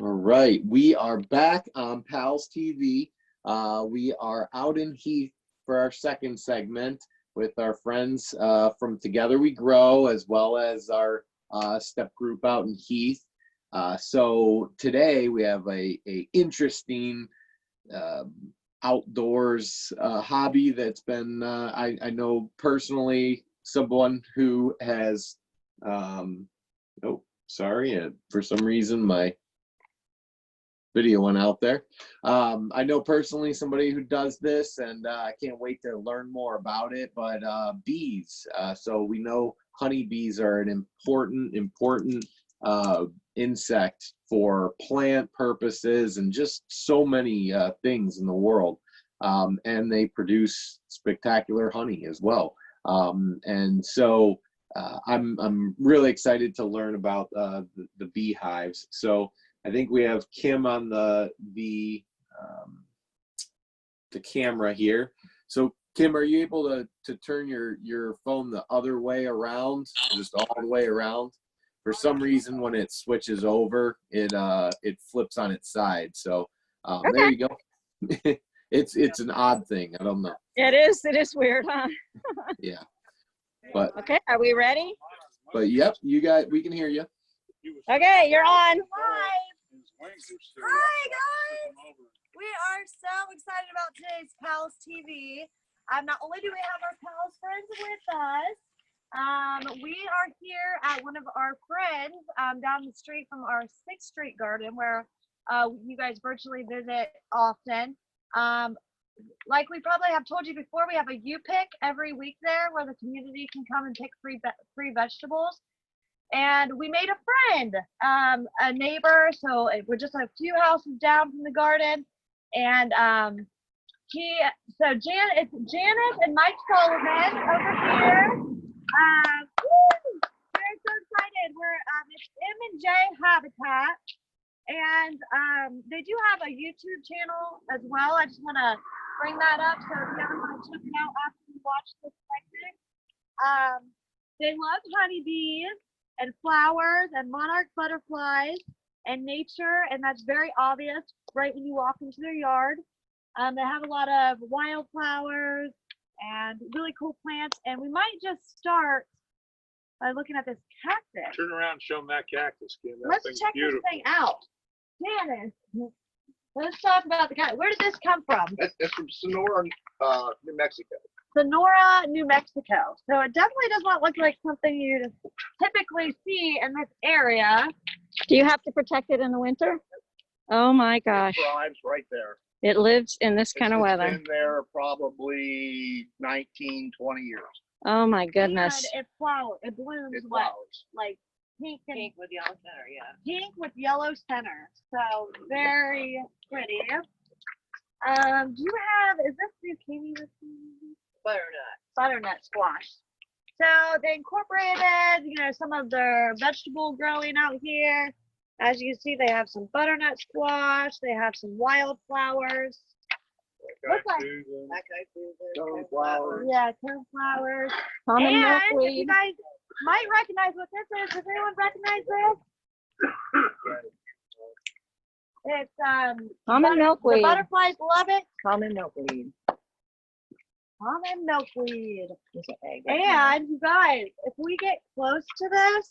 All right, we are back on PALS TV. We are out in Heath for our second segment with our friends from Together We Grow, as well as our step group out in Heath. So today we have a interesting outdoors hobby that's been, I know personally, someone who has, oh, sorry, for some reason my video went out there. I know personally somebody who does this, and I can't wait to learn more about it. But bees, so we know honeybees are an important insect for plant purposes and just so many things in the world. And they produce spectacular honey as well. And so I'm really excited to learn about the beehives. So I think we have Kim on the camera here. So Kim, are you able to turn your phone the other way around, just all the way around? For some reason, when it switches over, it flips on its side. So Okay. There you go. It's an odd thing. I don't know. It is weird, huh? Yeah. But okay, are we ready? But yep, we can hear you. Okay, you're on. Hi guys! We are so excited about today's PALS TV. Not only do we have our PALS friends with us, we are here at one of our friends down the street from our 6th Street Garden, where you guys virtually visit often. Like we probably have told you before, we have a U-Pick every week there where the community can come and pick free vegetables. And we made a friend, a neighbor, so we're just a few houses down from the garden. And it's Janice and Mike Sullivan over here. Very so excited. It's M&J Habitat, and they do have a YouTube channel as well. I just want to bring that up, so if you ever want to check it out after you watch this segment. They love honeybees and flowers and monarch butterflies and nature, and that's very obvious right when you walk into their yard. They have a lot of wildflowers and really cool plants, and we might just start by looking at this cactus. Turn around and show them that cactus, Kim. Let's check this thing out. Janice, let's talk about the cactus. Where did this come from? It's from Sonora, New Mexico. Sonora, New Mexico. So it definitely does not look like something you typically see in this area. Do you have to protect it in the winter? Oh my gosh. It thrives right there. It lives in this kind of weather. It's been there probably 19, 20 years. Oh my goodness. And it flowers. It blooms It what? flowers. Like pink with yellow center, yeah. Pink with yellow center. So very pretty. Do you have, is this zucchini? Butternut squash. So they incorporated, some of their vegetable growing out here. As you can see, they have some butternut squash. They have some wildflowers. Looks like Coneflowers. yeah, cornflowers. Common And if milkweed. you guys might recognize what this is. Does anyone recognize this? It's Common milkweed. The butterflies love it. Common milkweed. Common milkweed. And you guys, if we get close to this,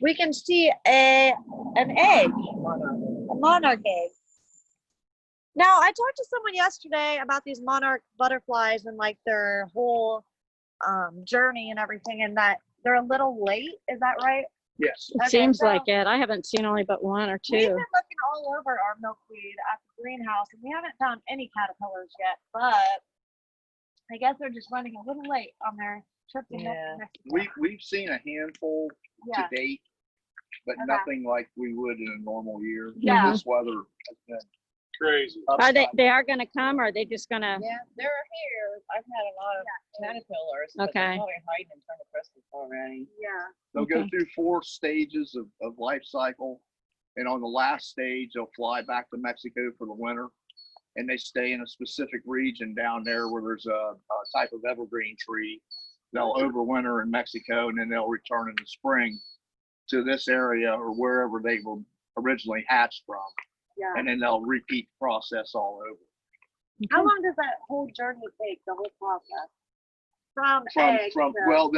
we can see an egg, a monarch egg. Now, I talked to someone yesterday about these monarch butterflies and like their whole journey and everything, and that they're a little late. Is that right? Yes. It seems like it. I haven't seen only but one or We've two. been looking all over our milkweed at the greenhouse, and we haven't found any caterpillars yet, but I guess they're just running a little late on their trip to Mexico. We've seen a handful Yeah. to date, but Okay. nothing like we would in a normal year. Yeah. This weather has been Crazy. Are they are going to come, or are they just going to? Yeah, they're here. I've had a lot of caterpillars, but Okay. they're probably hiding in front of crystals already. Yeah. They'll go Okay. through 4 stages of life cycle, and on the last stage, they'll fly back to Mexico for the winter, and they stay in a specific region down there where there's a type of evergreen tree. They'll overwinter in Mexico, and then they'll return in the spring to this area or wherever they were originally hatched from. Yeah. And then they'll repeat the process all over. How long does that whole journey take, the whole process? From egg From to- well,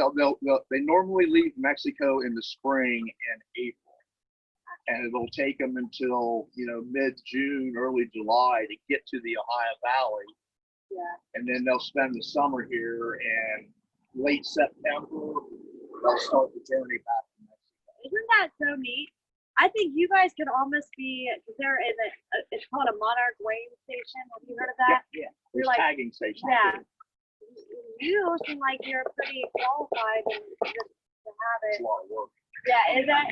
they normally leave Mexico in the spring and April, and it'll take them until mid-June, early July to get to the Ohio Valley, Yeah. and then they'll spend the summer here, and late September they'll start the journey back to Mexico. Isn't that so neat? I think you guys could almost be, there is it's called a monarch weighing station. Have you heard of that? Yeah, You're there's like- tagging stations. Yeah. too. You seem like you're pretty qualified and just to have It's it. a lot of work. Yeah, is that?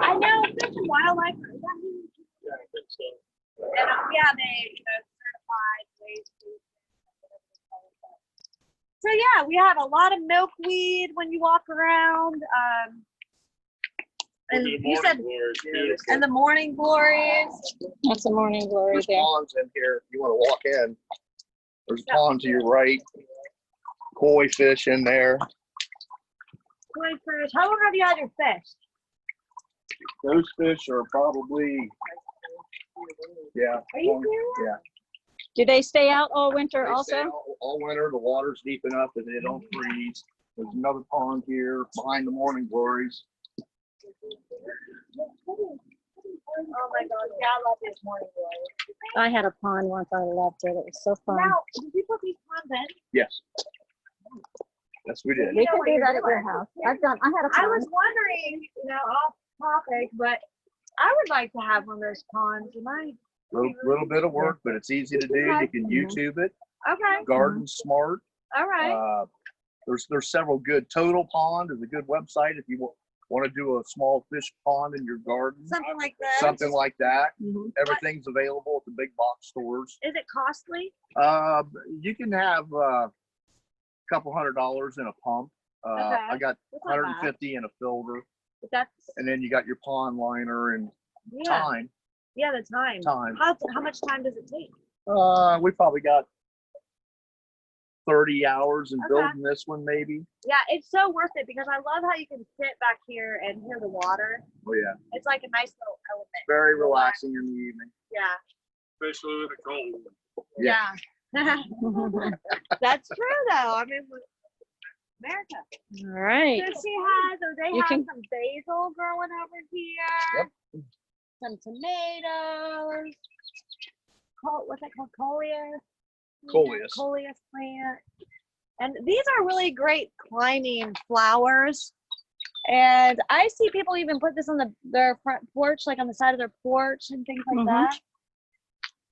I know Fish and Wildlife. Is that who? Yeah, I think so. And yeah, they certified weighing station. So yeah, we have a lot of milkweed when you walk around. And you said, and the morning glories. That's a morning glory There's there. ponds in here. If you want to walk in, there's a pond to your right. Koi fish in there. Koi fish. How long have you had your fish? Those fish are probably, yeah. Are you serious? Yeah. Do they stay out all winter They stay also? out all winter. The water's deep enough that they don't freeze. There's another pond here behind the morning glories. Oh my God. Yeah, I love this morning glory. I had a pond once. I loved it. It was so fun. Now, did you put these ponds in? Yes. Yes, we did. We know could what do you're that at your doing. house. I had a I pond. was wondering, off topic, but I would like to have one of those ponds. Am I? Little bit of work, but it's easy to do. You can YouTube it. Okay. Garden Smart. All right. There's several good. Total Pond is a good website if you want to do a small fish pond in your garden. Something like that. Something like that. Mhm. Everything's available at the big box stores. Is it costly? You can have a couple $100 in a pump. Okay. I got That's not bad. 150 in a filter, That's and then you got your pond liner and yeah. time. Yeah, the time. Time. How much time does it take? We probably got 30 hours in Okay. building this one, maybe. Yeah, it's so worth it because I love how you can sit back here and hear the water. Oh yeah, It's like a nice little element. very relaxing in the evening. Yeah. Especially with the cold. Yeah. That's true though. I mean, America. All right. So she has, they You have can- some basil growing over here. Yep. Some tomatoes. What's that called? Coleus? Coleus. Coleus plant. And these are really great climbing flowers. And I see people even put this on their front porch, like on the side of their porch and things like Mhm. that.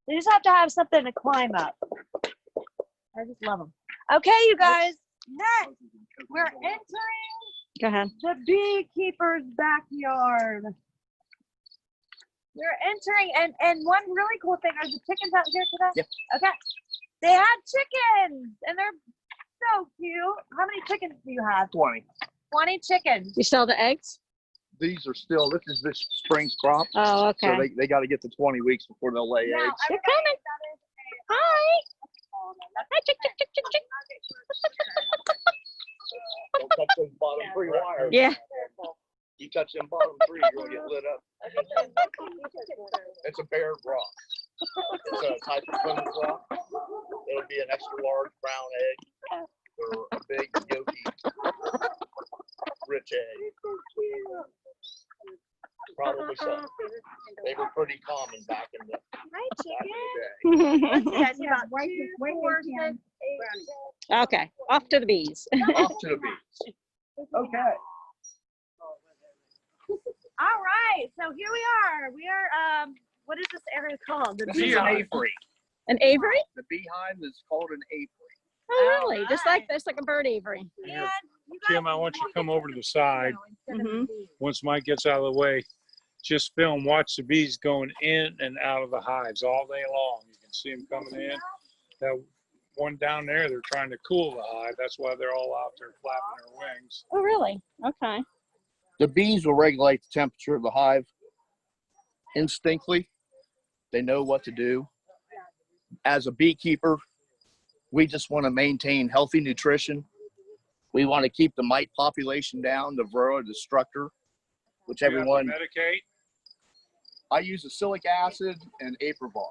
They just have to have something to climb up. I just love them. Okay, you guys. Next, we're entering Go ahead. the beekeeper's backyard. We're entering, and one really cool thing, are the chickens out here today? Yep. Okay. They have chickens, and they're so cute. How many chickens do you have? 20. 20 chickens. You sell the eggs? These are still, this is this spring's crop. Oh, So okay. they got to get to 20 weeks before they'll lay Now, eggs. They're everybody coming. that is Hi. Hi, chick, chick, chick, chick, chick. Don't touch those bottom three wires. Yeah. You touch them bottom three, you're going to get lit up. It's a bear rock. It's a type of Plymouth rock. It'll be an extra large brown egg or a big yolky rich egg. Probably so. They were pretty common back in the Hi, chicken. Yes, you got 2, 4, 6, 8. Okay, off to the bees. off to the beach. Okay. All right, so here we are. We are, what is this area called? The This is an Beehive. apiary. An aviary? The beehive is called an apiary. Oh, really? Just like Alright. this, like a bird aviary. And you Kim, guys I want you to look come at over to the this side. instead of Mhm. the bees. Once Mike gets out of the way, just film, watch the bees going in and out of the hives all day long. You can see them coming in. That one down there, they're trying to cool the hive. That's why they're all out there flapping their wings. Oh, really? Okay. The bees will regulate the temperature of the hive instinctively. They know what to do. As a beekeeper, we just want to maintain healthy nutrition. We want to keep the mite population down, the varroa destructor, which You have to everyone, medicate. I use acrylic acid and Aprivar.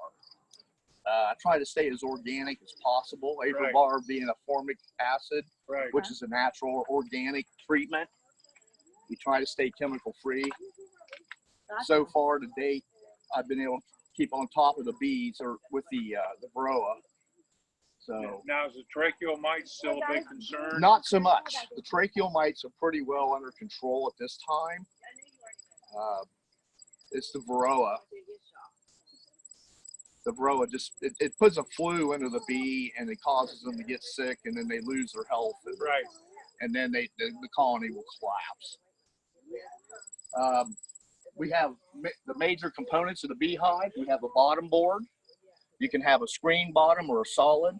I try to stay as organic as possible. Aprivar being a formic acid, Right. which is a natural organic treatment. We try to stay chemical free. So far to date, I've been able to keep on top of the bees or with the varroa. So Now, is the tracheal mite still a big concern? not so much. The tracheal mites are pretty well under control at this time. It's the varroa. The varroa just, it puts a flu into the bee and it causes them to get sick and then they lose their health. Right. And then the colony will collapse. We have the major components of the beehive. We have a bottom board. You can have a screen bottom or a solid.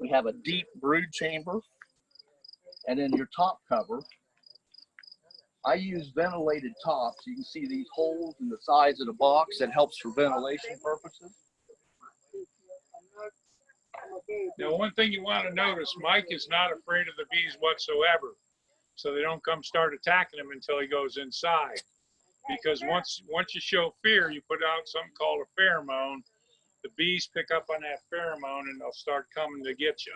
We have a deep brood chamber. And then your top cover. I use ventilated tops. You can see these holes in the sides of the box that helps for ventilation purposes. Now, one thing you want to notice, Mike is not afraid of the bees whatsoever. So they don't come start attacking him until he goes inside. Because once you show fear, you put out something called a pheromone. The bees pick up on that pheromone and they'll start coming to get you.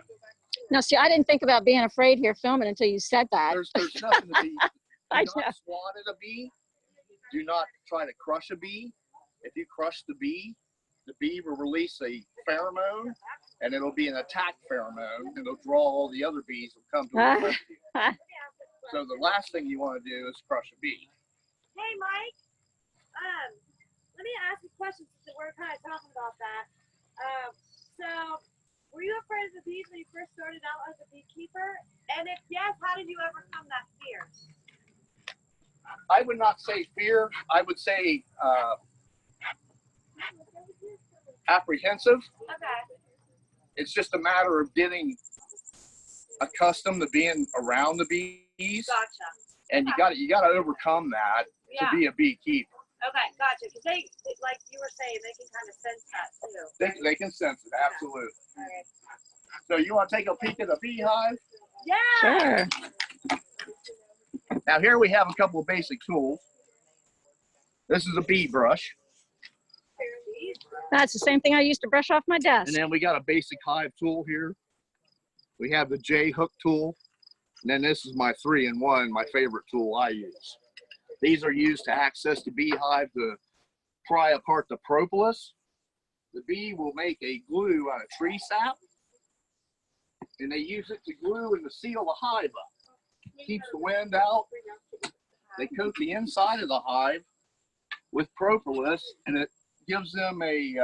No, see, I didn't think about being afraid here filming until you said that. There's nothing to be. I Do know. not swat at a bee. Do not try to crush a bee. If you crush the bee will release a pheromone, and it'll be an attack pheromone. It'll draw all the other bees that come to the rescue. So the last thing you want to do is crush a bee. Hey, Mike. Let me ask a question since we're kind of talking about that. So, were you afraid of the bees when you first started out as a beekeeper? And if yes, how did you overcome that fear? I would not say fear. I would say apprehensive. Okay. It's just a matter of getting accustomed to being around the bees, Gotcha. and you got to overcome that Yeah. to be a beekeeper. Okay, gotcha. Because they, like you were saying, they can kind of sense that too. They can sense it, absolutely. All right. So you want to take a peek at the beehive? Yeah. Sure. Now here we have a couple of basic tools. This is a bee brush, That's the same thing I used to brush off my desk. and then we got a basic hive tool here. We have the J hook tool, and then this is my 3-in-1, my favorite tool I use. These are used to access the beehive to pry apart the propolis. The bee will make a glue out of tree sap, and they use it to glue and to seal the hive up. Keeps the wind out. They coat the inside of the hive with propolis, and it gives them a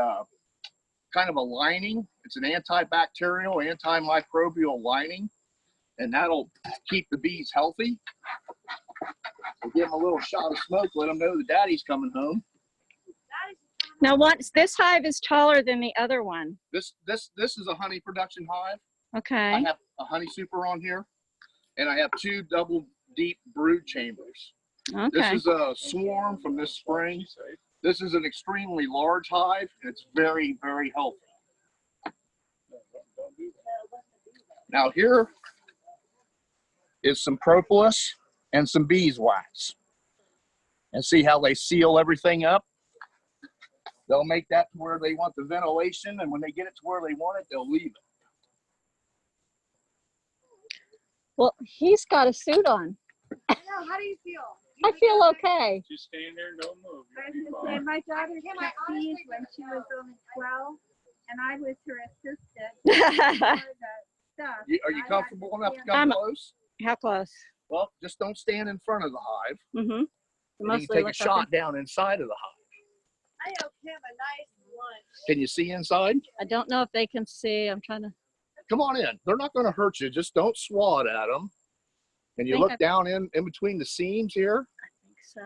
kind of a lining. It's an antibacterial, antimicrobial lining, and that'll keep the bees healthy. We'll give them a little shot of smoke, let them know the daddy's coming home. Now, this hive is taller than the other one. This is a honey production hive. Okay. I have a honey super on here, and I have 2 double deep brood chambers. This Okay. is a swarm from this spring. This is an extremely large hive, and it's very, very healthy. Now here is some propolis and some beeswax. And see how they seal everything up? They'll make that to where they want the ventilation, and when they get it to where they want it, they'll leave it. Well, he's got a suit on. I know. How do you feel? I feel okay. Just stand there and don't move. I You'll be was gonna fine. say, my daughter Okay, kept my honest bees thing when is she was only 12, and I was her assistant. How for the stuff. Are you I had comfortable to enough to stand- come I'm- close? close? Well, just don't stand in front of the hive. Mm-hmm. And you can take a shot down inside of the hive. I owe him a nice lunch. Can you see inside? I don't know if they can see. I'm trying to. Come on in. They're not going to hurt you. Just don't swat at them. And you Think look I- down in between the seams here, I think so.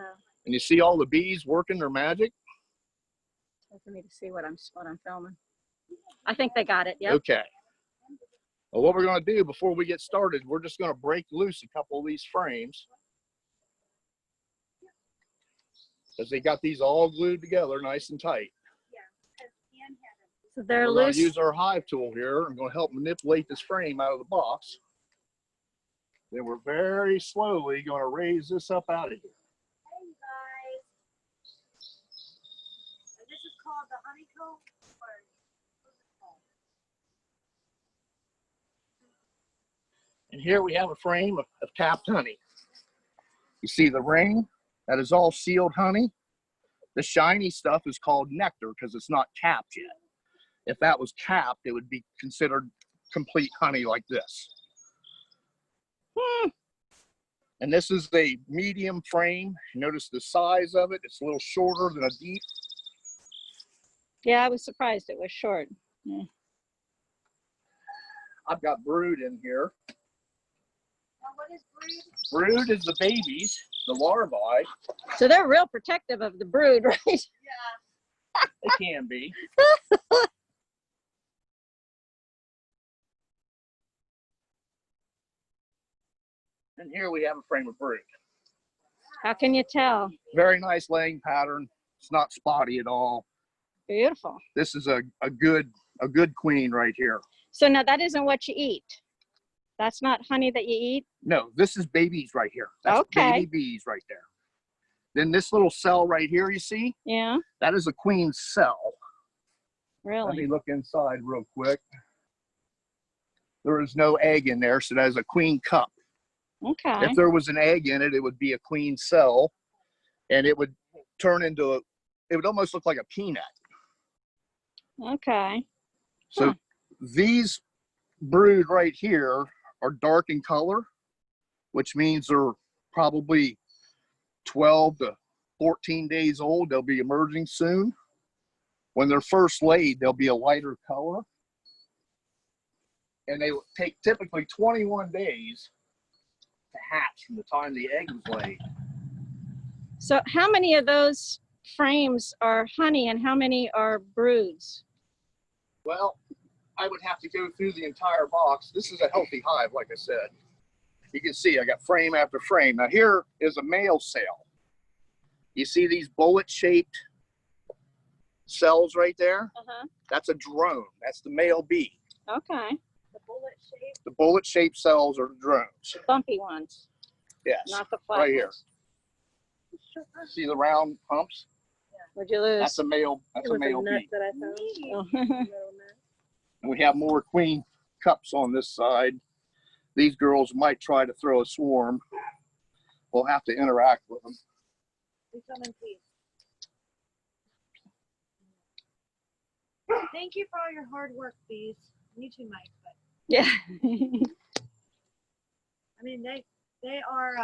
and you see all the bees working their magic. It's hard for me to see what I'm filming. I think they got it. Yep. Okay. Well, what we're going to do before we get started, we're just going to break loose a couple of these frames. Because they got these all glued together nice and tight. So they're We're going loose. to use our hive tool here. I'm going to help manipulate this frame out of the box. Then we're very slowly going to raise this up out of here. called? The honeycomb? Or what's it called? And here we have a frame of capped honey. You see the ring? That is all sealed honey. The shiny stuff is called nectar because it's not capped yet. If that was capped, it would be considered complete honey like this. And this is a medium frame. Notice the size of it. It's a little shorter than a deep. Yeah, I was surprised it was short. Yeah. I've got brood in here. Now, what is brood? Brood is the babies, the larvae. So they're real protective of the brood, right? Yeah. They can be. And here we have a frame of brood. How can you tell? Very nice laying pattern. It's not spotty at all. Beautiful. This is a good queen right here. So now that isn't what you eat. That's not honey that you eat? No, this is babies right here. That's Okay. baby bees right there. Then this little cell right here, you see? Yeah, That is a queen cell. Let really? me look inside real quick. There is no egg in there, so that is a queen cup. Okay. If there was an egg in it, it would be a queen cell, and it would turn into it would almost look like a peanut. Okay. So Huh. these brood right here are dark in color, which means they're probably 12 to 14 days old. They'll be emerging soon. When they're first laid, they'll be a lighter color. And they will take typically 21 days to hatch from the time the egg was laid. So how many of those frames are honey and how many are broods? Well, I would have to go through the entire box. This is a healthy hive, like I said. You can see I got frame after frame. Now here is a male cell. You see these bullet-shaped cells right there? Uh-huh. That's a drone. That's the male bee. Okay. The bullet shape. The bullet-shaped cells are the drones. Bumpy ones, Yes, not the flat right here. ones. See the round humps? Would you lose? That's a male. That's a male bee. That I found. Oh. And we have more queen cups on this side. These girls might try to throw a swarm. We'll have to interact with them. We come in peace. Thank you for all your hard work, bees. You too, Mike. But Yeah. I mean, they are.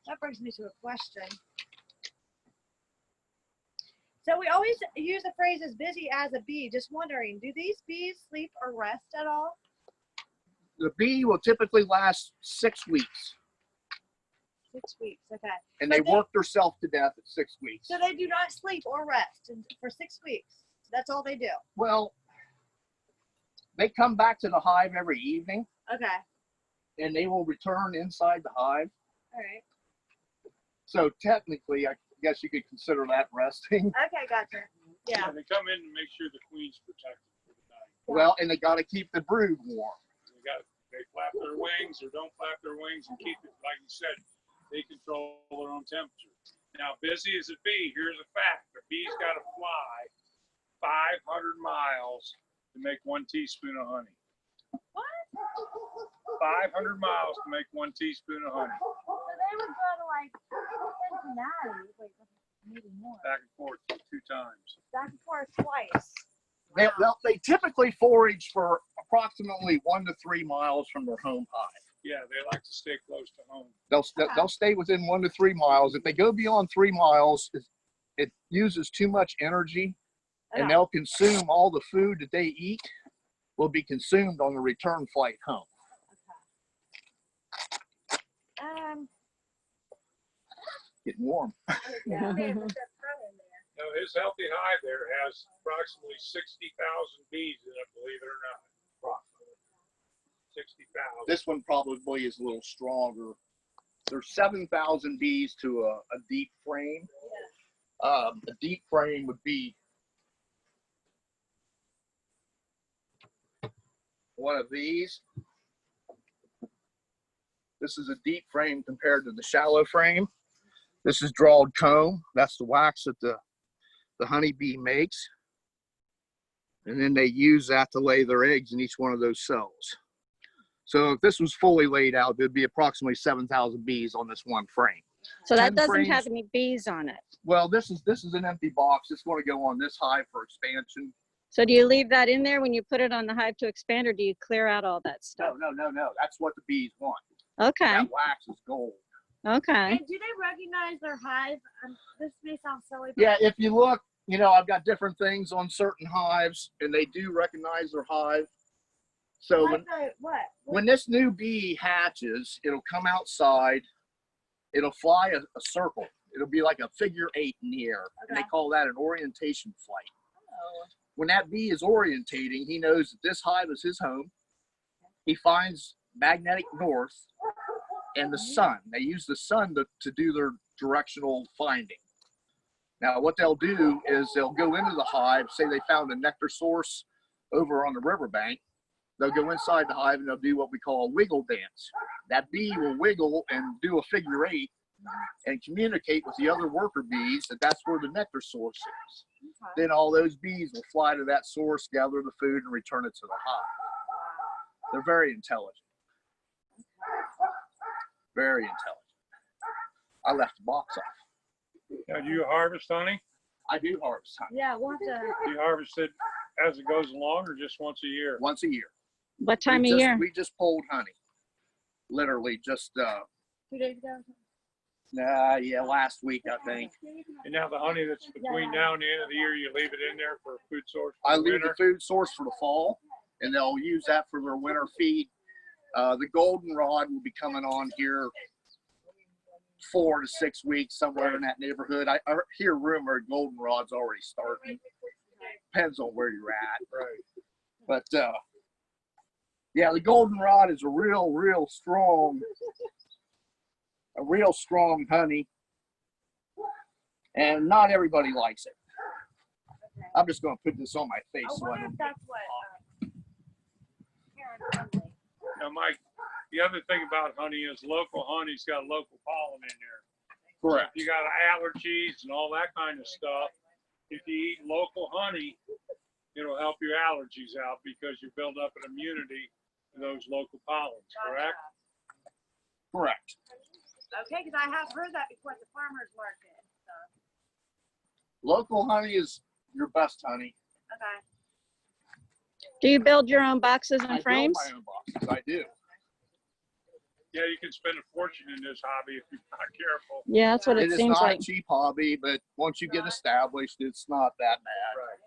That brings me to a question. So we always use the phrase "as busy as a bee." Just wondering, do these bees sleep or rest at all? The bee will typically last 6 weeks, 6 weeks. Okay. and they But they- work themselves to death at 6 weeks. So they do not sleep or rest for 6 weeks. That's all they do. Well, they come back to the hive every evening, Okay. and they will return inside the hive. All right. So technically, I guess you could consider that resting. Okay, gotcha. Yeah. They come in to make sure the queen's protected for the night. Well, and they got to keep the brood warm. They flap their wings or don't flap their wings and keep it, like you said, they control their own temperature. Now, busy as a bee, here's a fact. A bee's got to fly 500 miles to make 1 teaspoon of honey. What? 500 miles to make 1 teaspoon of honey. So they would go to like Cincinnati, wait, maybe more. Back and forth 2 times. Back and forth twice. They typically forage for approximately 1 to 3 miles from their home hive. Yeah, they like to stay close to home. They'll stay within 1 to 3 miles. If they go beyond 3 miles, it uses too much energy, and they'll consume all the food that they eat will be consumed on the return flight home. Getting warm. Yeah. Now, his healthy hive there has approximately 60,000 bees in it, believe it or not. 60,000. This one probably is a little stronger. There's 7,000 bees to a deep frame. A deep frame would be one of these. This is a deep frame compared to the shallow frame. This is drawed comb. That's the wax that the honeybee makes. And then they use that to lay their eggs in each one of those cells. So if this was fully laid out, there'd be approximately 7,000 bees on this one frame. So that 10 doesn't frames. have any bees on it. Well, this is an empty box. It's going to go on this hive for expansion. So do you leave that in there when you put it on the hive to expand, or do you clear out all that stuff? No. That's what the bees want. Okay. That wax is gold. Okay. And do they recognize their hive? This may sound silly, but Yeah, if you look, I've got different things on certain hives, and they do recognize their hive. So like what? when this new bee hatches, it'll come outside. It'll fly a circle. It'll be like a figure 8 in the air. And they call that an orientation flight. When that bee is orientating, he knows that this hive is his home. He finds magnetic north and the sun. They use the sun to do their directional finding. Now, what they'll do is they'll go into the hive, say they found a nectar source over on the riverbank. They'll go inside the hive and they'll do what we call a wiggle dance. That bee will wiggle and do a figure 8 and communicate with the other worker bees that that's where the nectar source is. Then all those bees will fly to that source, gather the food, and return it to the hive. They're very intelligent. Very intelligent. I left the box off. Now, do you harvest honey? I do harvest honey Yeah, we'll have to. Do you harvest it as it goes along or just once a year? once a year. What time of year? We just pulled honey. Literally just 2 days ago. last week, I think. And now the honey that's between now and the end of the year, you leave it in there for a food source for I the leave winter? the food source for the fall, and they'll use that for their winter feed. The goldenrod will be coming on here 4 to 6 weeks, somewhere in that neighborhood. I hear rumor goldenrod's already starting. Depends on where you're at. Right. But the goldenrod is a real strong honey, and not everybody likes it. I'm just going to put this on my face. I So I wonder don't if that's what. Karen told me. Now, Mike, the other thing about honey is local honey's got local pollen in there. Correct. If you got allergies and all that kind of stuff, if you eat local honey, it'll help your allergies out because you build up an immunity to those local pollens, correct? Correct. Okay, because I have heard that before at the farmer's market. So. Local honey is your best honey. Okay. Do you build your own boxes I and build frames? my own boxes. I do. Yeah, you can spend a fortune in this hobby if you're not careful. Yeah, that's what it It is seems not like. a cheap hobby, but once you get established, it's not that bad. Right.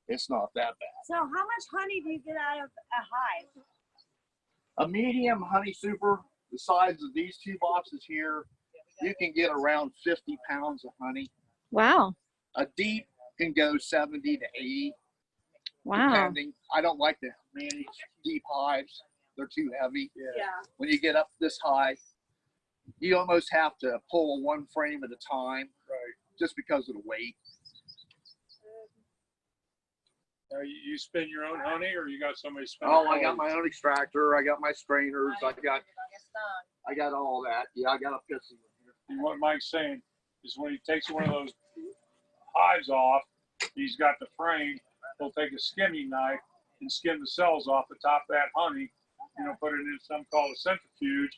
It's not that bad. So how much honey do you get out of a hive? A medium honey super, the size of these 2 boxes here, you can get around 50 pounds of honey. Wow. A deep can go 70 to 80, Wow. depending. I don't like to manage deep hives. They're too heavy. Yeah. When you get up this high, you almost have to pull 1 frame at a time, Right. just because of the weight. Now, you spin your own honey, or you got somebody spin? Oh, I got my own extractor. I got my strainers. I got all that. Yeah, I got a pissy one here. And what Mike's saying is when he takes one of those hives off, he's got the frame. He'll take a skimming knife and skim the cells off the top of that honey. Put it in something called a centrifuge.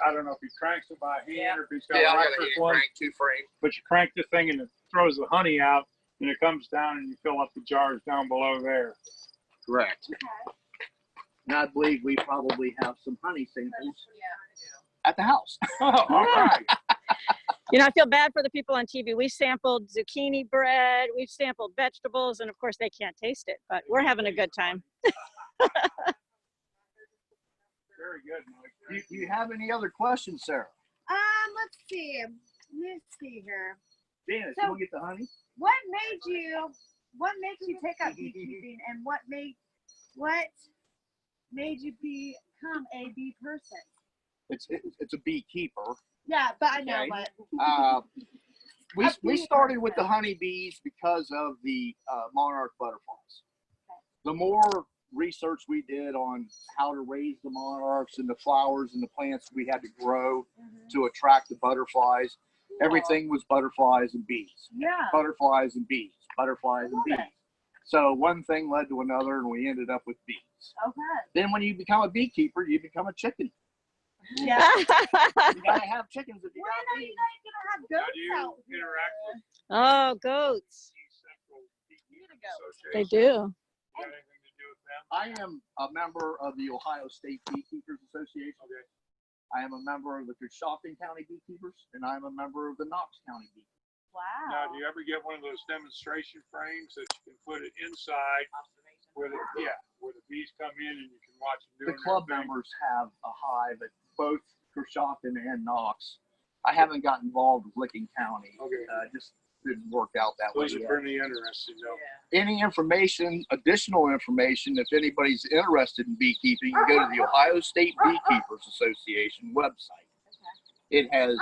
I don't know if he cranks it by hand or if he's got Yeah, an I got a electric hand one. crank 2 frame. But you crank the thing and it throws the honey out, and it comes down and you fill up the jars down below there. Correct. And I believe we probably have some honey samples at the house. Oh, all right. I feel bad for the people on TV. We sampled zucchini bread, we've sampled vegetables, and of course they can't taste it, but we're having a good time. Very good, Mike. Do you have any other questions, Sarah? Let's see. Let's see here. Janice, So- you want to get the honey? What makes you take up beekeeping, and what made you become a bee person? It's a beekeeper. Yeah, but I know, Okay. but We started with the honeybees because of the monarch butterflies. The more research we did on how to raise the monarchs and the flowers and the plants we had to grow to attract the butterflies, everything was butterflies and bees. yeah. Butterflies and bees. Butterflies and bees. So one thing led to another, and we ended up with bees. Okay. Then when you become a beekeeper, you become a chicken. Yeah. You gotta have chickens if you When got are you bees. guys gonna have How goats do you out here? interact with Oh, goats. the Central Beekeepers They Association? do. Got anything to do with them? I am a member of the Ohio State Beekeepers Association. Okay. I am a member of the Coshocton County Beekeepers, and I'm a member of the Knox County Beekeepers. Now, Wow. do you ever get one of those demonstration frames that you can put it inside where the bees come in and you can watch them The doing club their thing? members have a hive at both Coshocton and Knox. I haven't got involved with Licking County. Okay. Just didn't work out that way Those are yet. pretty interesting, though. Any information, additional information, if anybody's interested in beekeeping, you go to the Ohio State Beekeepers Association website. It has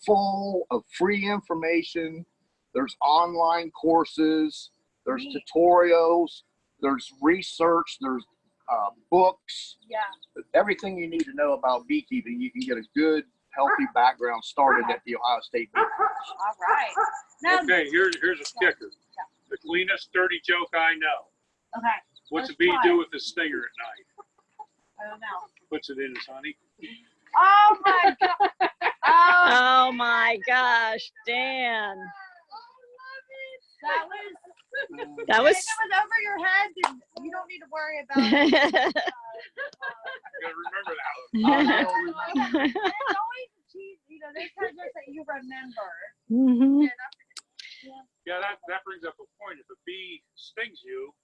full of free information. There's online courses, there's tutorials, there's research, there's books, Yeah. everything you need to know about beekeeping. You can get a good, healthy background started at the Ohio State Beekeepers. All right. Now, Okay, here's a kicker. The cleanest dirty joke I know. okay. What's a Let's bee try do it. with the stinger at night? I don't know. Puts it in his honey. Oh my god. Oh, Oh my gosh, Dan. that was. That was. If it was over your head, then you don't need to worry about it. Gotta remember that one. It's always cheese. You know, there's times that you remember. Mhm. Yeah, that brings up a point. If a bee stings you,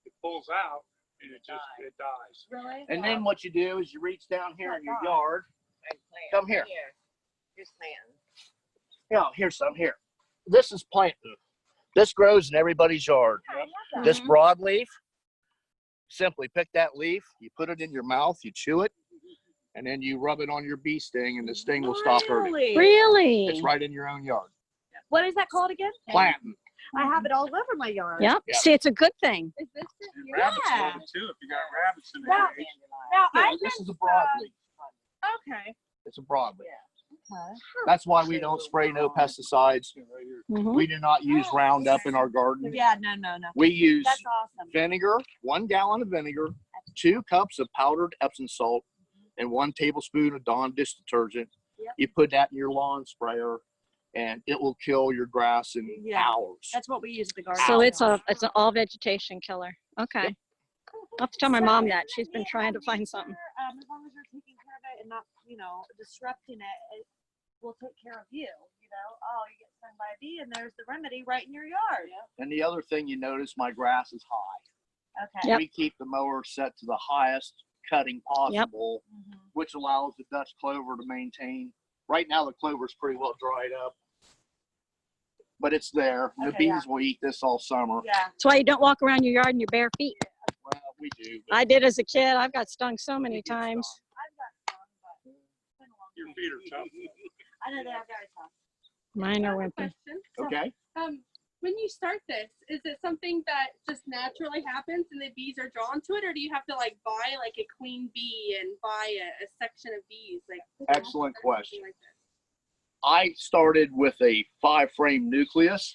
it pulls out and it dies. Really? And then what you do is you reach down here in your yard. Come here. Just plant. Yeah, here's some here. This is plantain. This grows in everybody's yard. I love that. This broadleaf, simply pick that leaf, you put it in your mouth, you chew it, and then you rub it on your bee sting, and the sting will stop hurting. Really? Really? It's right in your own yard. What is that called again? Plantain. I have it all over my yard. Yep. Yeah. See, it's a good thing. Is this it? And rabbits Yeah. love it too. If you got rabbits in the Now- cage. Now, Yeah, I this just, is a broadleaf. okay. It's a broadleaf. Okay. That's why we don't spray no pesticides. Right here. Mhm. We do not use Roundup in our garden. Yeah, no. We use That's awesome. vinegar, 1 gallon of vinegar, 2 cups of powdered Epsom salt, and 1 tablespoon of Dawn dish detergent. Yep. You put that in your lawn sprayer, and it will kill your grass in Yeah. hours. That's what we use at the garden. So it's an all vegetation killer. Okay. Yep. I'll have to tell my mom that. She's been trying to find something. As long as you're taking care of it and not, disrupting it, it will take care of you. Oh, you get stung by a bee, and there's the remedy right in your yard. And the other thing you notice, my grass is high. Okay. Yep. We keep the mower set to the highest cutting possible, which allows the Dutch clover to maintain. Right now, the clover's pretty well dried up, but it's there. The Okay, bees yeah. will eat this all summer. Yeah. That's why you don't walk around your yard in your bare feet. Well, we do. But I did as a kid. I've got stung so many we get times. stung. I've got some, but it's been a long Your time. feet are tough. I know they are very tough. Mine are I have a wimpy. question. Okay. When you start this, is it something that just naturally happens and the bees are drawn to it, or do you have to buy a queen bee and buy a section of bees? Excellent or something question. like this? I started with a 5-frame nucleus,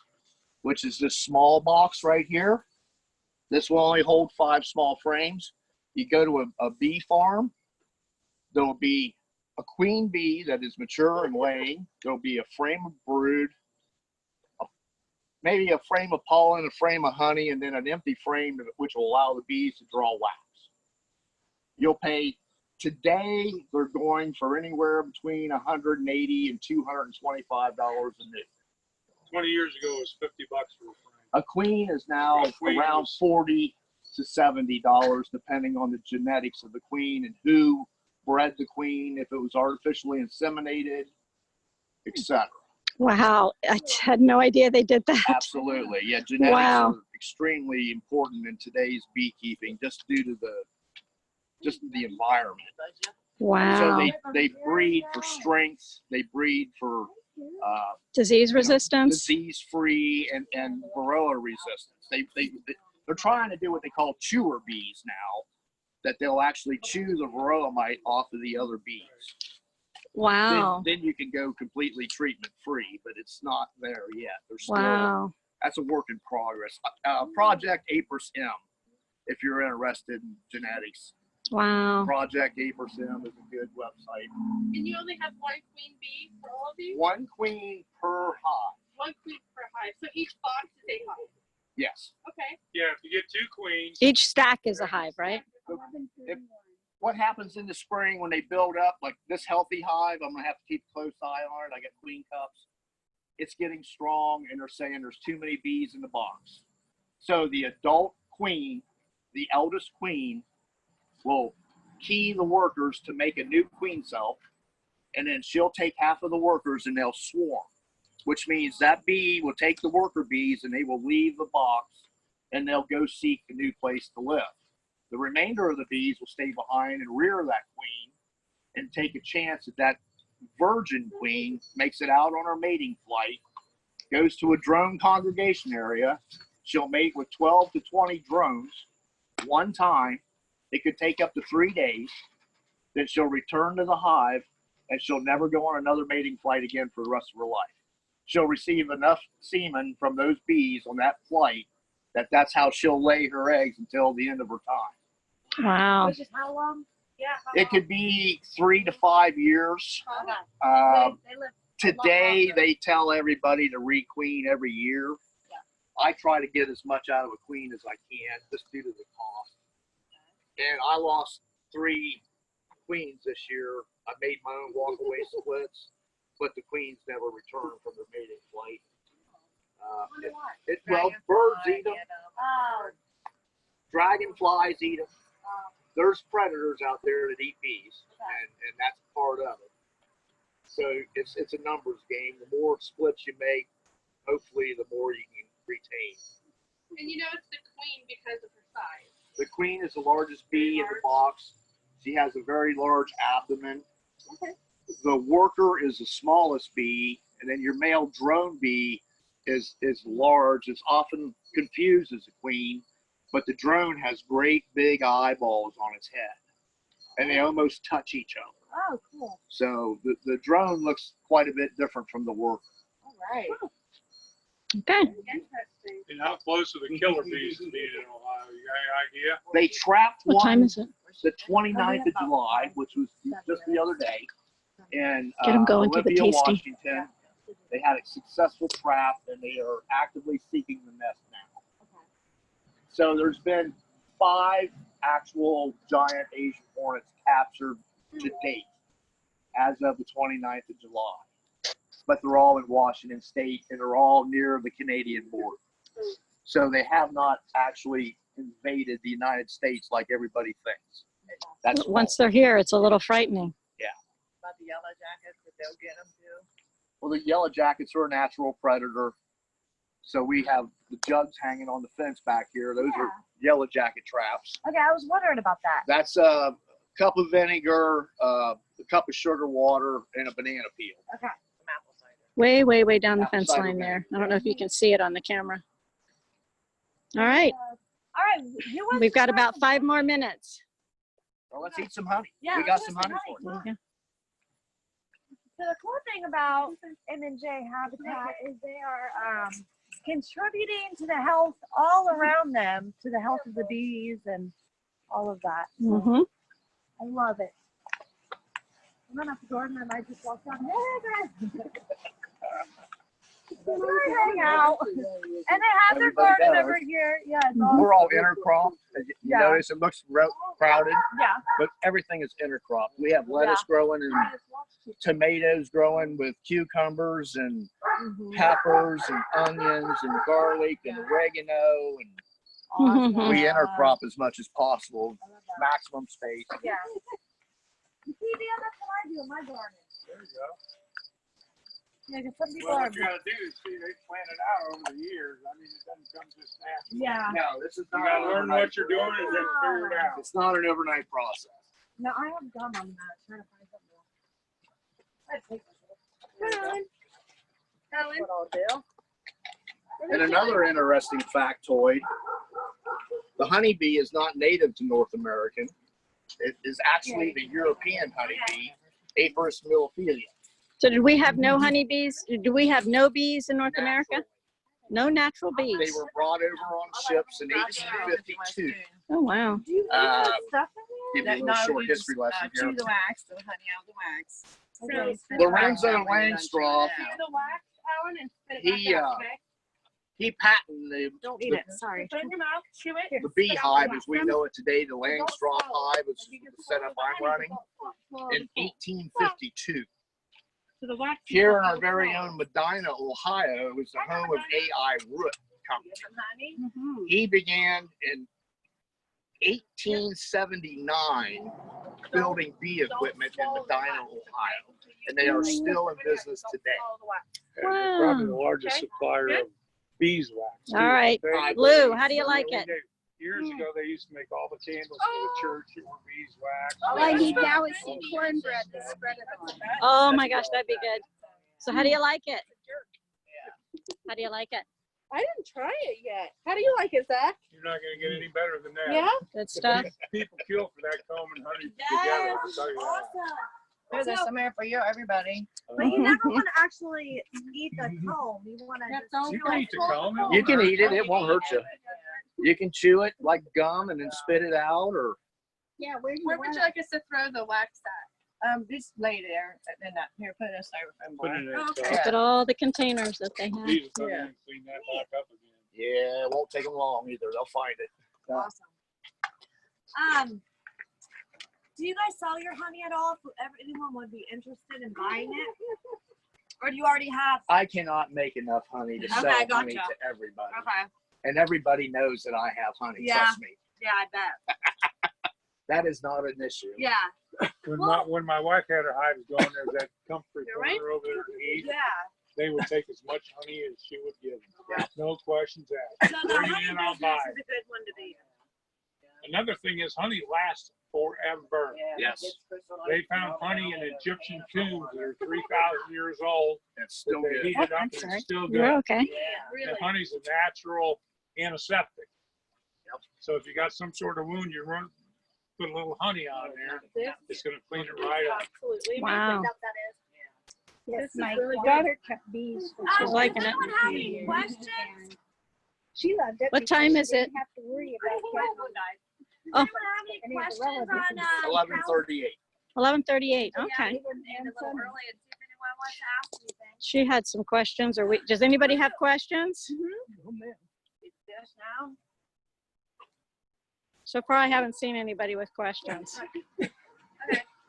which is this small box right here. This will only hold 5 small frames. You go to a bee farm, there will be a queen bee that is mature and laying. There'll be a frame of brood, maybe a frame of pollen, a frame of honey, and then an empty frame which will allow the bees to draw wax. You'll pay, today they're going for anywhere between $180 and $225 a new. 20 years ago, it was $50 for a frame. A queen is now A queen around is- $40 to $70, depending on the genetics of the queen and who bred the queen, if it was artificially inseminated, etc. Wow. I had no idea they did that. Absolutely, yeah. Genetics Wow. are extremely important in today's beekeeping, just due to the environment. Wow. So they breed for strength, they breed for Disease resistance. disease-free and varroa resistance. They're trying to do what they call chewer bees now, that they'll actually chew the varroa mite off of the other bees. Wow. Then you can go completely treatment-free, but it's not there yet. They're still Wow. That's a work in progress. Project Apris M, if you're interested in genetics. Wow. Project Apris M is a good website. And you only have one queen bee for all of you? One queen per hive. One queen per hive. So each box is a hive. Yes. Okay. Yeah, if you get 2 queens, Each stack is a hive, right? What happens in the spring when they build up, like this healthy hive, I'm gonna have to keep a close eye on it. I got queen cups. It's getting strong, and they're saying there's too many bees in the box. So the adult queen, the eldest queen, will key the workers to make a new queen cell, and then she'll take half of the workers and they'll swarm, which means that bee will take the worker bees and they will leave the box and they'll go seek a new place to live. The remainder of the bees will stay behind and rear that queen and take a chance that that virgin queen makes it out on her mating flight, goes to a drone congregation area. She'll mate with 12 to 20 drones one time. It could take up to 3 days. Then she'll return to the hive and she'll never go on another mating flight again for the rest of her life. She'll receive enough semen from those bees on that flight that's how she'll lay her eggs until the end of her time. Wow. Which is how long? Yeah. It could be 3 to 5 years. Okay. They live Today, they tell everybody to requeen every year. I try to get as much out of a queen as I can, just due to the cost. And I lost 3 queens this year. I made my own walkaway splits, but the queens never returned from their mating flight. Well, birds eat them. Oh. Dragonflies eat them. There's predators out there that eat bees, and that's part of it. So it's a numbers game. The more splits you make, hopefully the more you can retain. And you know it's the queen because of her size. The queen is the largest bee in the box. She has a very large abdomen. Okay. The worker is the smallest bee, and then your male drone bee is large. It's often confused as a queen, but the drone has great big eyeballs on its head, and they almost touch each other. Oh, cool. So the drone looks quite a bit different from the worker. All right. Okay. Interesting. and how close are the killer bees to being in Ohio? You got any idea? They trapped What time one is it? the 29th of July, which was just the other day, in Get 'em going to the Olympia, tasting. Washington. They had a successful trap, and they are actively seeking the nest now. So there's been 5 actual giant Asian hornets captured to date as of the 29th of July. But they're all in Washington State, and they're all near the Canadian border. So they have not actually invaded the United States like everybody thinks. That's Once they're here, it's a little frightening. About the yellow jackets, that they'll get them too. Well, the yellow jackets are a natural predator. So we have the jugs hanging on the fence back here. Those are yellow jacket traps. Okay, I was wondering about that. That's a cup of vinegar, a cup of sugar water, and a banana peel. Okay. Some apple cider. Way, way, way down the Apple fence cider line vinegar. there. I don't know if you can see it on the camera. All right. All right. You want We've got to about 5 more minutes. Well, let's eat some honey. Yeah, We got let's some get honey for you. Yeah. So the cool thing about M&J Habitat is they are contributing to the health all around them, to the health of the bees and all of that. So Mm-hmm. I love it. I'm not the gardener and I just walked out. Hey, guys. Hang out. And they have their Everybody garden does. over here. Yeah, it's all, We're all intercrop. As you Yeah. notice, it looks crowded, yeah. but everything is intercrop. We have lettuce growing and tomatoes growing with cucumbers and peppers and onions and garlic and oregano, and Mhm. we intercrop as much as possible, maximum space. Yeah. You see, Dan, that's what I do in my garden. There you go. Yeah, 'cause some people Well, are. what you gotta do is see, they plan it out over the years. I mean, it doesn't come just naturally. Yeah. No, this is You not gotta an learn overnight what you're doing and then figure it out. It's not an overnight process. No, I have gum on that. Trying to find something else. I'd take this. Helen. Helen. What I'll do. And another interesting factoid, the honeybee is not native to North America. It is actually the European honeybee, Apis mellifera. So did we have no honeybees? Do we have no bees in North America? No natural They bees. were brought over on ships in 1852. Oh, wow. Do you have Uh, stuff in Give you a little short history lesson here. Chew the wax, the honey out of the wax. there? Lorenzo Langstroth, Chew the wax, Alan, and spit it He, back out, okay? he patented Don't eat it. Sorry. Put it in your mouth, chew it. the beehive as we know it today, the Langstroth hive, which is the setup I'm running, in 1852. So the wax. Here in our very own Medina, Ohio, was the home of A.I. Root Company. Honey. Mhm. He began in 1879 building bee equipment in Medina, Ohio, and they are still in business today. And they're probably the largest supplier of beeswax. All right. Lou, how do you like it? Years ago, they used to make all the candles for the church that were beeswax. All I need now is some cornbread to spread it on. Oh my gosh, that'd be good. So how do you like it? How do you like it? I didn't try it yet. How do you like it, Zach? You're not going to get any better than that. Yeah? Good stuff. People kill for that comb and honey together. I'll tell you that. Awesome. There's some here for you, everybody. But you never want to actually eat the comb. You want to just You can eat the comb. You can eat it; it won't hurt you. You can chew it like gum and then spit it out, or Yeah, Where would you like us to throw the wax at? just lay there and then here, put it in a styrofoam Put bowl. it in Okay. that Look at all the containers that they have. Bees will come in and clean that back up again. yeah, it won't take them long either. They'll find it. awesome. Do you guys sell your honey at all? If anyone would be interested in buying it, or do you already have? I cannot make enough honey to sell Okay, honey gotcha. to everybody, Okay. and everybody knows that I have honey. Yeah. Trust me, Yeah, I bet. that is not an issue. Yeah. When my wife had her hives going, there's that comfort You're right. corner over there to eat. Yeah. They would take as much honey as she would give them. Yeah. No questions asked. So the Bring it honey in, I'll business buy is a good one to be in. Another thing is honey lasts forever. Yes, They found honey in Egyptian tombs that are 3,000 years old. it's still They good. heat it up and sorry. it's still You're good. okay. Really. And honey's a natural antiseptic. Yep. So if you got some sort of wound, you run, put a little honey on there. It's going to clean it right up. Absolutely. Wow. Yes, This is my really good. daughter kept bees. She's liking it. Anyone have any questions? She loved it. What because time she is it? didn't have to worry about getting Oh. Anyone have any Any of the questions on? relatives. 11:38. 11:38. Yeah, Okay. we can end a little early and see if anyone wants to ask anything. She had some questions. Or does anybody have questions? Yes, now. So far, I haven't seen anybody with questions.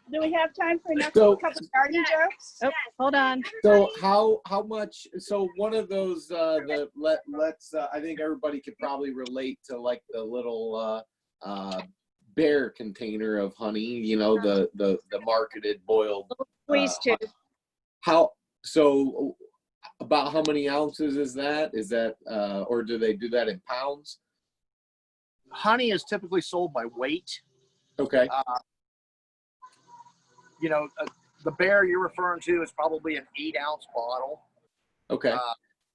Do we have time for another So- couple of garden jokes? Oh, hold on. So how much, so one of those, let's, I think everybody could probably relate to like the little, bear container of honey, you know, the marketed boiled, Squeeze tube. so about how many ounces is that? Is that, or do they do that in pounds? Honey is typically sold by weight. Okay. You know, the bear you're referring to is probably an 8-ounce bottle. Okay.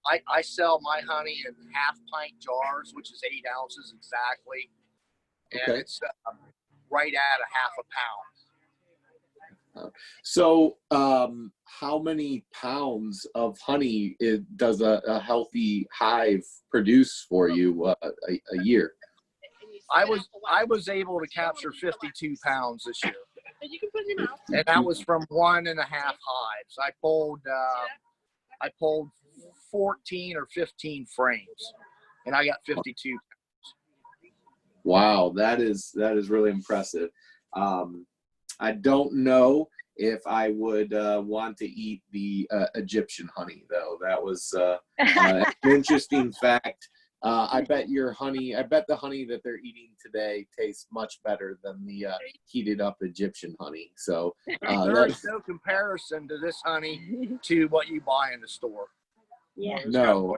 I sell my honey in half-pint jars, which is 8 ounces exactly, and Okay. it's right at a half a pound. So, how many pounds of honey does a healthy hive produce for you a year? I was able to capture 52 pounds this year, You can put it in your mouth. and that was from 1.5 hives. I pulled 14 or 15 frames, and I got 52. Wow, that is really impressive. I don't know if I would want to eat the Egyptian honey, though. That was an interesting fact. I bet the honey that they're eating today tastes much better than the heated up Egyptian honey. So There is no comparison to this honey to what you buy in the store. Yeah. no,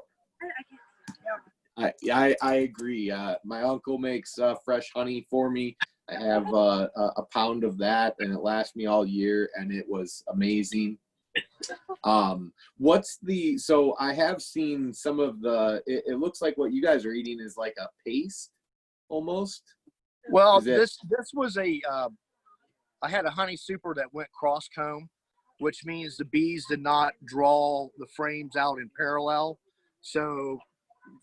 I agree. My uncle makes fresh honey for me. I have a pound of that, and it lasts me all year, and it was amazing. So I have seen some of it looks like what you guys are eating is like a paste almost. Well, Is it- this was I had a honey super that went cross comb, which means the bees did not draw the frames out in parallel. So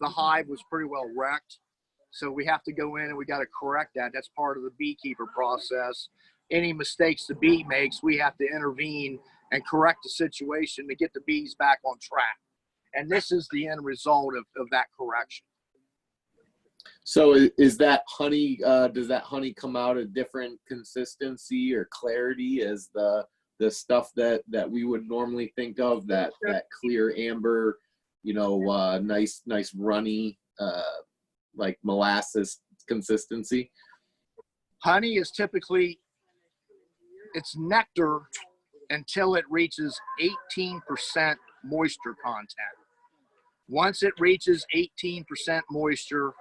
the hive was pretty well wrecked. So we have to go in and we got to correct that. That's part of the beekeeper process. Any mistakes the bee makes, we have to intervene and correct the situation to get the bees back on track. And this is the end result of that correction. So is that honey, does that honey come out a different consistency or clarity as the stuff that we would normally think of, that clear amber, you know, nice runny, like molasses consistency? Honey is typically, it's nectar until it reaches 18% moisture content. Once it reaches 18% moisture,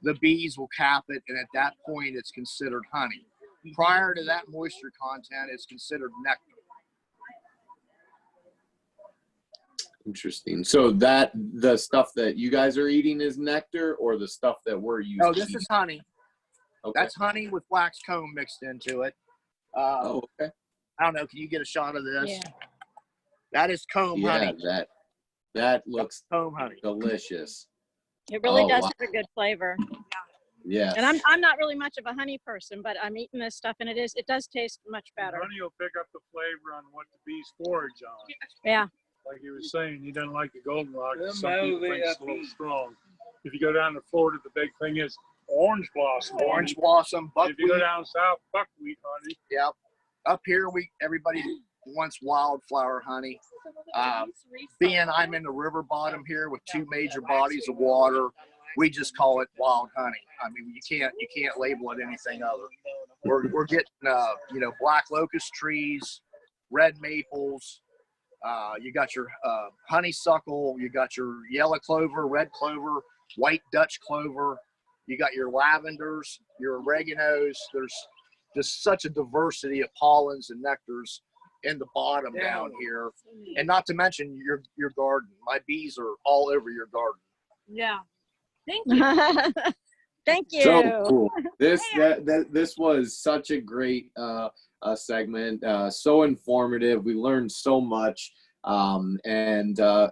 the bees will cap it, and at that point it's considered honey. Prior to that moisture content, it's considered nectar. Interesting. So that the stuff that you guys are eating is nectar, or the stuff that we're using? No, this is honey. Okay. That's honey with wax comb mixed into it. Oh, okay. I don't know. Can you get a shot of this? Yeah. That is comb honey. Yeah, that looks Comb honey. delicious. It really does wow. have a good flavor. Yes. And I'm not really much of a honey person, but I'm eating this stuff and it does taste much better. Honey will pick up the flavor on what the bees forage on. Yeah. Like he was saying, he doesn't like the goldenrod. Them Some people think it's a OVFE. little strong. If you go down to Florida, the big thing is orange blossom. Orange blossom, If you go buckwheat. down south, buckwheat honey. Yep. Up here, everybody wants wildflower honey. Being I'm in the river bottom here with two major bodies of water, we just call it wild honey. I mean, you can't label it anything other. We're getting you know, black locust trees, red maples. You got your honeysuckle. You got your yellow clover, red clover, white Dutch clover. You got your lavenders, your oreganos. There's just such a diversity of pollens and nectars in the bottom down here, and not to mention your garden. My bees are all over your garden. Yeah. Thank you. Thank you. So cool. This was such a great segment, so informative. We learned so much, and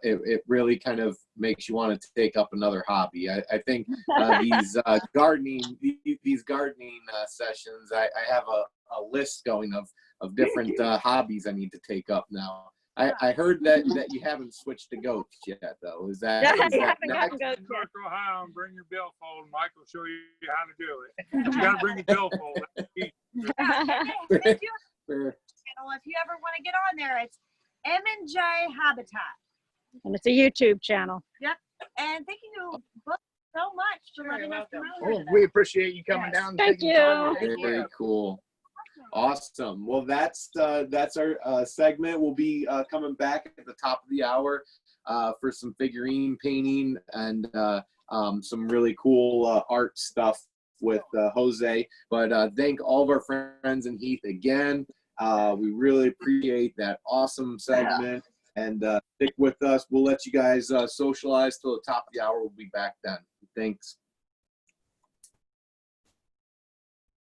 it really kind of makes you want to take up another hobby. I think these gardening sessions, I have a list going of different hobbies I need to take up now. I heard that you haven't switched to goats yet, though. Is that? Yeah, Is you that haven't next? gotten goats Go yet. to Ohio and bring your billfold. Mike will show you how to do it. You got to bring your billfold. Thank you. Sure. Channel, if you ever want to get on there, it's M&J Habitat. And it's a YouTube channel. And thank you both so much for letting us come out Oh, here we appreciate you coming down. And Thank taking time to you. take Very care. cool. Awesome. Well, that's our segment. We'll be coming back at the top of the hour for some figurine painting and some really cool art stuff with Jose. But thank all of our friends in Heath again. We really appreciate that awesome segment. And stick with us. We'll let you guys socialize till the top of the hour. We'll be back then. Thanks.